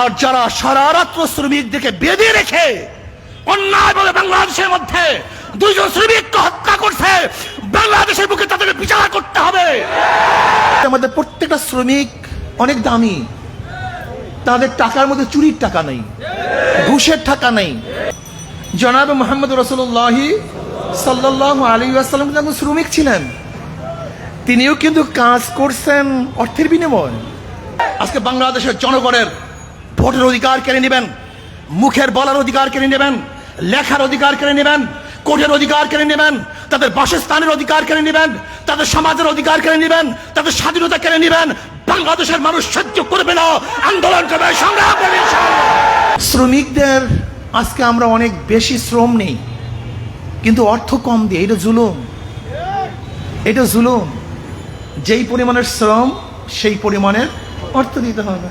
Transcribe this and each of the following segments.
আর যারা সারা রাত্র শ্রমিকদেরকে বেঁধে রেখে অন্যায়ভাবে বাংলাদেশের মধ্যে দুইজন শ্রমিককে হত্যা করছে, বাংলাদেশের বুকে তাদেরকে বিচার করতে হবে। আমাদের প্রত্যেকটা শ্রমিক অনেক দামি, তাদের টাকার মধ্যে চুরির টাকা নেই, ঘুষের টাকা নেই। জনাবে মুহাম্মদ রাসূলুল্লাহ সাল্লাল্লাহু আলাইহি ওয়াসাল্লাম কিন্তু শ্রমিক ছিলেন, তিনিও কিন্তু কাজ করছেন অর্থের বিনিময়ে। আজকে বাংলাদেশের জনগণের ভোটের অধিকার কেড়ে নেবেন, মুখের বলার অধিকার কেড়ে নেবেন, লেখার অধিকার কেড়ে নেবেন, কোর্টের অধিকার কেড়ে নেবেন, তাদের বাসস্থানের অধিকার কেড়ে নেবেন, তাদের সমাজের অধিকার কেড়ে নেবেন, তাদের স্বাধীনতা কেড়ে নেবেন। বাংলাদেশের মানুষ সহ্য করবে না, আন্দোলন করবে, সংগ্রাম করবে। শ্রমিকদের আজকে আমরা অনেক বেশি শ্রম নেই, কিন্তু অর্থ কম দিয়ে, এটা জুলুম, এটা জুলুম। যেই পরিমাণের শ্রম সেই পরিমাণের অর্থ দিতে হবে।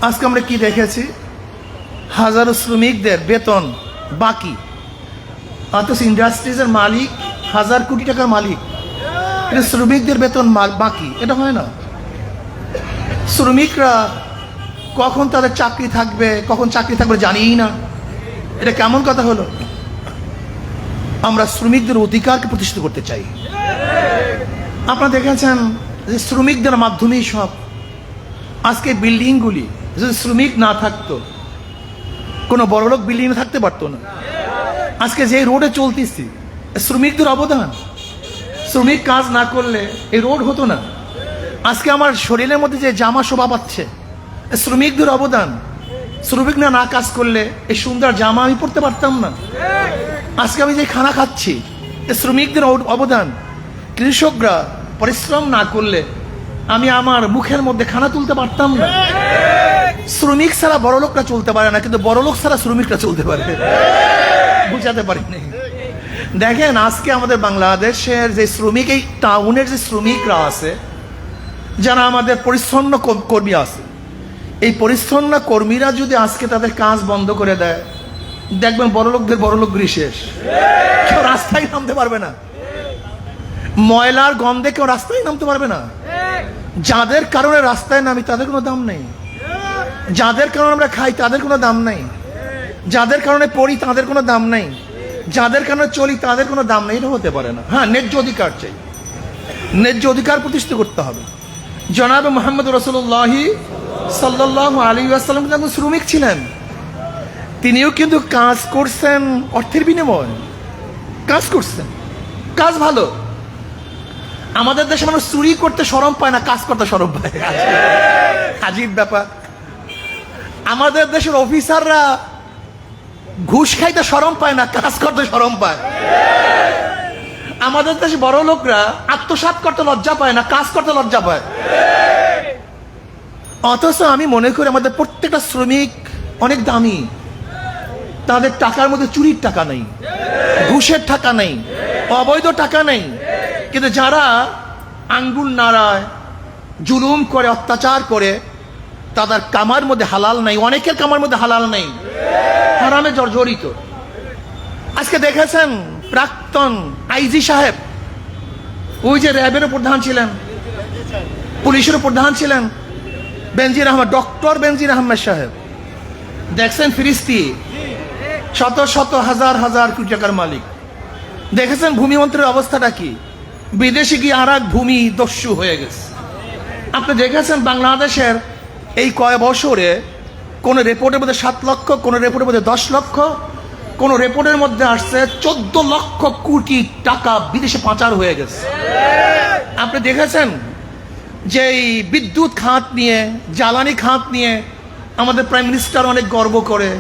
আজকে আমরা কি দেখেছি, হাজারো শ্রমিকদের বেতন বাকি, অথচ ইন্ডাস্ট্রিজের মালিক হাজার কোটি টাকার মালিক, কিন্তু শ্রমিকদের বেতন বাকি। এটা হয় না। শ্রমিকরা কখন তাদের চাকরি থাকবে, কখন চাকরি থাকবে জানিই না। এটা কেমন কথা হলো? আমরা শ্রমিকদের অধিকারকে প্রতিষ্ঠিত করতে চাই। আপনারা দেখেছেন যে শ্রমিকদের মাধ্যমেই সব। আজকে বিল্ডিংগুলি যদি শ্রমিক না থাকতো, কোনো বড়লোক বিল্ডিং থাকতে পারতো না। আজকে যে রোডে চলতেছি, শ্রমিকদের অবদান। শ্রমিক কাজ না করলে এই রোড হতো না। আজকে আমার শরীরের মধ্যে যে জামা শোভা পাচ্ছে, শ্রমিকদের অবদান। শ্রমিক না কাজ করলে এই সুন্দর জামা আমি পরতে পারতাম না। আজকে আমি যে খানা খাচ্ছি, শ্রমিকদের অবদান। কৃষকরা পরিশ্রম না করলে আমি আমার মুখের মধ্যে খানা তুলতে পারতাম না। শ্রমিক ছাড়া বড় লোকরা চলতে পারে না, কিন্তু বড় লোক ছাড়া শ্রমিকরা চলতে পারে। বুঝাতে পারিনি। দেখেন আজকে আমাদের বাংলাদেশের যে শ্রমিক, এই টাউনের যে শ্রমিকরা আছে, যারা আমাদের পরিচ্ছন্ন কর্মী আছে, এই পরিচ্ছন্ন কর্মীরা যদি আজকে তাদের কাজ বন্ধ করে দেয়, দেখবেন বড়লোকদের বড়লোকগিরি শেষ। কেউ রাস্তায় নামতে পারবে না, ময়লার গন্ধে কেউ রাস্তায় নামতে পারবে না। যাদের কারণে রাস্তায় নামি তাদের কোনো দাম নেই, যাদের কারণে আমরা খাই তাদের কোনো দাম নেই, যাদের কারণে পড়ি তাদের কোনো দাম নেই, যাদের কারণে চলি তাদের কোনো দাম নেই। এটা হতে পারে না। হ্যাঁ, ন্যায্য অধিকার চাই, ন্যায্য অধিকার প্রতিষ্ঠিত করতে হবে। জনাবে মুহাম্মদ রাসূলুল্লাহ সাল্লাল্লাহু আলাইহি ওয়াসাল্লাম কিন্তু শ্রমিক ছিলেন, তিনিও কিন্তু কাজ করছেন অর্থের বিনিময়ে। কাজ করছেন, কাজ ভালো। আমাদের দেশে মানুষ চুরি করতে শরম পায় না, কাজ করতে শরম পায়। আজীব ব্যাপার। আমাদের দেশের অফিসাররা ঘুষ খাইতে শরম পায় না, কাজ করতে শরম পায়। আমাদের দেশে বড় লোকরা আত্মসাৎ করতে লজ্জা পায় না, কাজ করতে লজ্জা পায়। অথচ আমি মনে করি আমাদের প্রত্যেকটা শ্রমিক অনেক দামি, তাদের টাকার মধ্যে চুরির টাকা নেই, ঘুষের টাকা নেই, অবৈধ টাকা নেই। কিন্তু যারা আঙ্গুল নাড়ায়, জুলুম করে, অত্যাচার করে, তাদের কামার মধ্যে হালাল নাই, অনেকের কামার মধ্যে হালাল নেই, হারামে জর্জরিত। আজকে দেখেছেন প্রাক্তন আইজি সাহেব, ওই যে র্যাবের প্রধান ছিলেন, পুলিশের প্রধান ছিলেন, বেনজির আহমেদ, ডক্টর বেনজির আহমেদ সাহেব, দেখছেন ফিরিস্তি, শত শত হাজার হাজার কোটি টাকার মালিক। দেখেছেন ভূমিমন্ত্রীর অবস্থাটা কি, বিদেশে গিয়ে আর এক ভূমি দস্যু হয়ে গেছে। আপনি দেখেছেন বাংলাদেশের এই কয় বছরে কোন রিপোর্টের মধ্যে 7 লক্ষ, কোন রিপোর্টের মধ্যে 10 লক্ষ, কোন রিপোর্টের মধ্যে আসছে 14 লক্ষ কোটি টাকা বিদেশে পাচার হয়ে গেছে। আপনি দেখেছেন যে এই বিদ্যুৎ খাত নিয়ে, জ্বালানি খাত নিয়ে আমাদের প্রাইম মিনিস্টার অনেক গর্ব করে।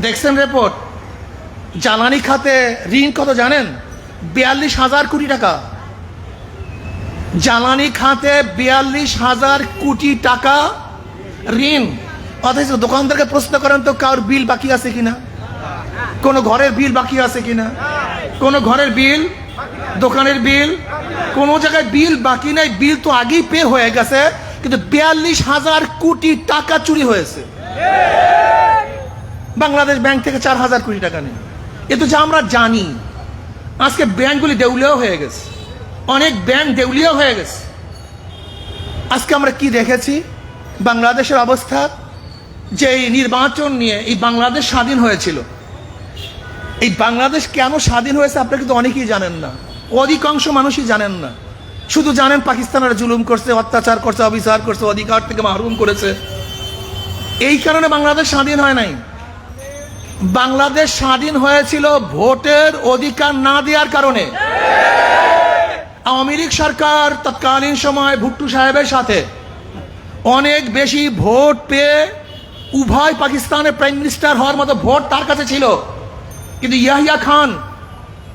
দেখছেন রিপোর্ট, জ্বালানি খাতে ঋণ কত জানেন? 42,000 কোটি টাকা। জ্বালানি খাতে 42,000 কোটি টাকা ঋণ। অথচ দোকানদারকে প্রশ্ন করেন তো, কার বিল বাকি আছে কিনা, কোনো ঘরের বিল বাকি আছে কিনা, কোনো ঘরের বিল, দোকানের বিল, কোনো জায়গায় বিল বাকি নাই। বিল তো আগেই পে হয়ে গেছে, কিন্তু 42,000 কোটি টাকা চুরি হয়েছে। বাংলাদেশ ব্যাংক থেকে 4,000 কোটি টাকা নেই। এ তো যা আমরা জানি। আজকে ব্যাংকগুলি দেউলিয়া হয়ে গেছে, অনেক ব্যাংক দেউলিয়া হয়ে গেছে। আজকে আমরা কি দেখেছি বাংলাদেশের অবস্থা? যে এই নির্বাচন নিয়ে এই বাংলাদেশ স্বাধীন হয়েছিল, এই বাংলাদেশ কেন স্বাধীন হয়েছে আপনারা কিন্তু অনেকেই জানেন না, অধিকাংশ মানুষই জানেন না। শুধু জানেন পাকিস্তানের জুলুম করছে, অত্যাচার করছে, অবিচার করছে, অধিকার থেকে মাহরুম করেছে। এই কারণে বাংলাদেশ স্বাধীন হয় নাই। বাংলাদেশ স্বাধীন হয়েছিল ভোটের অধিকার না দেওয়ার কারণে। আওয়ামী লীগ সরকার তৎকালীন সময় ভুট্টো সাহেবের সাথে অনেক বেশি ভোট পেয়ে উভয় পাকিস্তানের প্রাইম মিনিস্টার হওয়ার মতো ভোট তার কাছে ছিল, কিন্তু ইয়াহিয়া খান,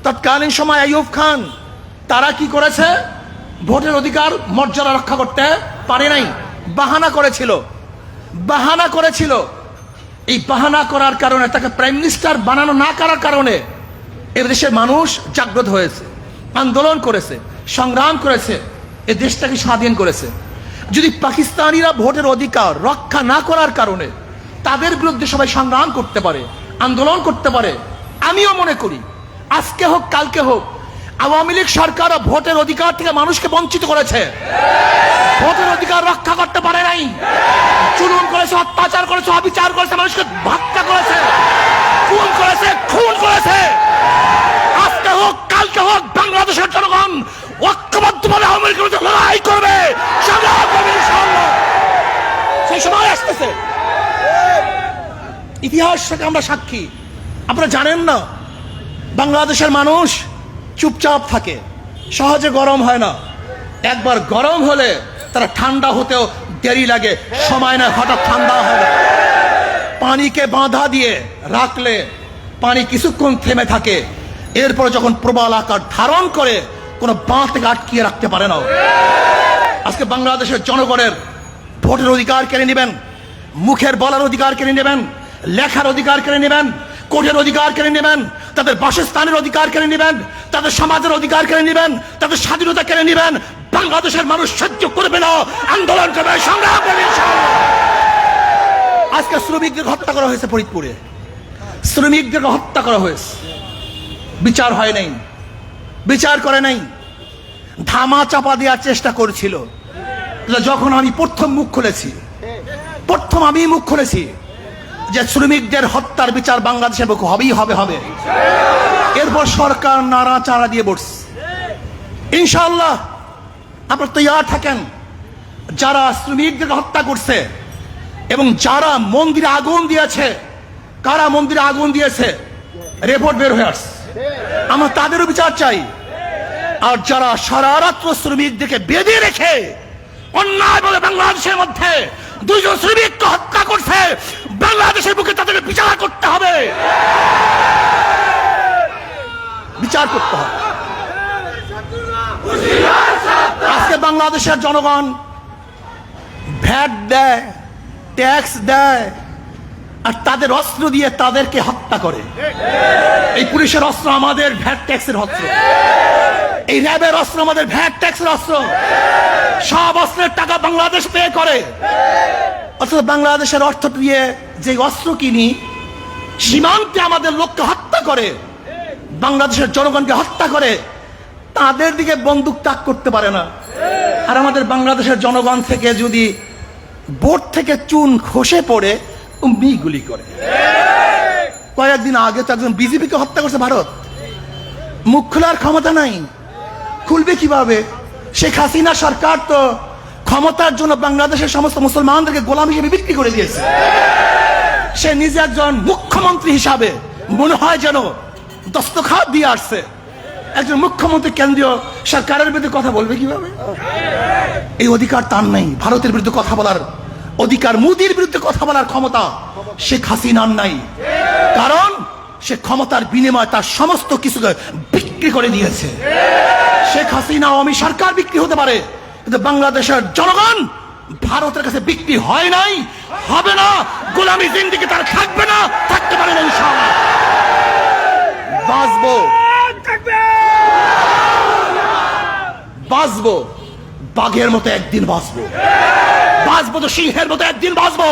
তৎকালীন সময় আইয়ুব খান, তারা কি করেছে? ভোটের অধিকার মর্যাদা রক্ষা করতে পারে নাই, বাহানা করেছিল। এই বাহানা করার কারণে, তাকে প্রাইম মিনিস্টার বানানো না করার কারণে এ দেশের মানুষ জাগ্রত হয়েছে, আন্দোলন করেছে, সংগ্রাম করেছে, এ দেশটাকে স্বাধীন করেছে। যদি পাকিস্তানিরা ভোটের অধিকার রক্ষা না করার কারণে তাদের বিরুদ্ধে সবাই সংগ্রাম করতে পারে, আন্দোলন করতে পারে, আমিও মনে করি আজকে হোক কালকে হোক আওয়ামী লীগ সরকার ভোটের অধিকার থেকে মানুষকে বঞ্চিত করেছে, ভোটের অধিকার রক্ষা করতে পারে নাই, জুলুম করেছে, অত্যাচার করেছে, অবিচার করেছে, মানুষকে হত্যা করেছে, খুন করেছে। আজকে হোক কালকে হোক বাংলাদেশের জনগণ ঐক্যবদ্ধভাবে আওয়ামী লীগের বিরুদ্ধে লড়াই করবে, সংগ্রাম করবে ইনশাআল্লাহ। সেই সময় আসতেছে। ইতিহাস থেকে আমরা সাক্ষী। আপনারা জানেন না, বাংলাদেশের মানুষ চুপচাপ থাকে, সহজে গরম হয় না। একবার গরম হলে তারা ঠান্ডা হতেও দেরি লাগে, সময় না, হঠাৎ ঠান্ডা হয় না। পানিকে বাঁধা দিয়ে রাখলে পানি কিছুক্ষণ থেমে থাকে, এরপর যখন প্রবল আকার ধারণ করে কোনো বাঁধ থেকে আটকিয়ে রাখতে পারে না। আজকে বাংলাদেশের জনগণের ভোটের অধিকার কেড়ে নেবেন, মুখের বলার অধিকার কেড়ে নেবেন, লেখার অধিকার কেড়ে নেবেন, কোর্টের অধিকার কেড়ে নেবেন, তাদের বাসস্থানের অধিকার কেড়ে নেবেন, তাদের সমাজের অধিকার কেড়ে নেবেন, তাদের স্বাধীনতা কেড়ে নেবেন। বাংলাদেশের মানুষ সহ্য করবে না, আন্দোলন করবে, সংগ্রাম করবে ইনশাআল্লাহ। আজকে শ্রমিকদের হত্যা করা হয়েছে ফরিদপুরে, শ্রমিকদের হত্যা করা হয়েছে, বিচার হয় নাই, বিচার করে নাই, ধামা চাপা দেওয়ার চেষ্টা করেছিল। যখন আমি প্রথম মুখ খুলেছি যে শ্রমিকদের হত্যার বিচার বাংলাদেশের বুকে হবেই হবে, এরপর সরকার নাড়াচাড়া দিয়ে বসছে। ইনশাআল্লাহ আপনারা তৈয়ার থাকেন। যারা শ্রমিকদের হত্যা করছে এবং যারা মন্দিরে আগুন দিয়েছে, কারা মন্দিরে আগুন দিয়েছে, রিপোর্ট বের হয়ে আসছে, আমরা তাদেরও বিচার চাই। আর যারা সারা রাত্র শ্রমিকদেরকে বেঁধে রেখে অন্যায় বলে বাংলাদেশের মধ্যে দুইজন শ্রমিককে হত্যা করছে, বাংলাদেশের বুকে তাদেরকে বিচার করতে হবে, বিচার করতে হবে। আজকে বাংলাদেশের জনগণ ভ্যাট দেয়, ট্যাক্স দেয়, আর তাদের অস্ত্র দিয়ে তাদেরকে হত্যা করে। এই পুলিশের অস্ত্র আমাদের ভ্যাট ট্যাক্সের অস্ত্র, এই র্যাবের অস্ত্র আমাদের ভ্যাট ট্যাক্সের অস্ত্র। সব অস্ত্রের টাকা বাংলাদেশ পে করে, অথচ বাংলাদেশের অর্থ দিয়ে যে অস্ত্র কিনি, সীমান্তে আমাদের লোককে হত্যা করে, বাংলাদেশের জনগণকে হত্যা করে, তাদের দিকে বন্দুক তাক করতে পারে না। আর আমাদের বাংলাদেশের জনগণ থেকে যদি বোট থেকে চুন খসে পড়ে অমনি গুলি করে। কয়েকদিন আগে তো একজন বিজেপিকে হত্যা করছে ভারত, মুখ খোলার ক্ষমতা নাই, খুলবে কিভাবে? শেখ হাসিনা সরকার তো ক্ষমতার জন্য বাংলাদেশের সমস্ত মুসলমানদেরকে গোলাম হিসেবে বিক্রি করে দিয়েছে। সে নিজে একজন মুখ্যমন্ত্রী হিসাবে মনে হয় যেন দস্তখত দিয়ে আসছে। একজন মুখ্যমন্ত্রী কেন্দ্রীয় সরকারের বিরুদ্ধে কথা বলবে কিভাবে? এই অধিকার তার নেই। ভারতের বিরুদ্ধে কথা বলার অধিকার, মোদির বিরুদ্ধে কথা বলার ক্ষমতা শেখ হাসিনার নাই। কারণ সে ক্ষমতার বিনিময়ে তার সমস্ত কিছুকে বিক্রি করে দিয়েছে। শেখ হাসিনা আওয়ামী সরকার বিক্রি হতে পারে, কিন্তু বাংলাদেশের জনগণ ভারতের কাছে বিক্রি হয় নাই, হবে না। গোলামি জিন্দেগি তার থাকবে না, থাকতে পারে না। ইনশাআল্লাহ বাঁচবো, বাঘের মতো একদিন বাঁচবো তো সিংহের মতো একদিন বাঁচবো।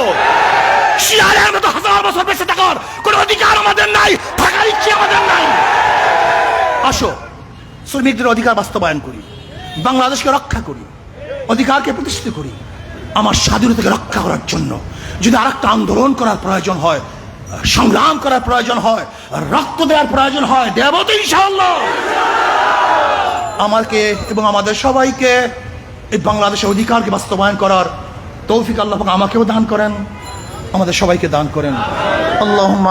শিয়ালের মতো হাজার বছর বেঁচে থাকার কোন অধিকার আমাদের নাই, থাকার ইচ্ছে আমাদের নাই। আসো শ্রমিকদের অধিকার বাস্তবায়ন করি, বাংলাদেশকে রক্ষা করি, অধিকারকে প্রতিষ্ঠিত করি। আমার স্বাধীনতাকে রক্ষা করার জন্য যদি আরেকটা আন্দোলন করার প্রয়োজন হয়, সংগ্রাম করার প্রয়োজন হয়, রক্ত দেওয়ার প্রয়োজন হয়, দেব তো ইনশাআল্লাহ। আমাকে এবং আমাদের সবাইকে এই বাংলাদেশের অধিকারকে বাস্তবায়ন করার তৌফিক আল্লাহ পাক আমাকেও দান করেন, আমাদের সবাইকে দান করেন। আল্লাহুম্মা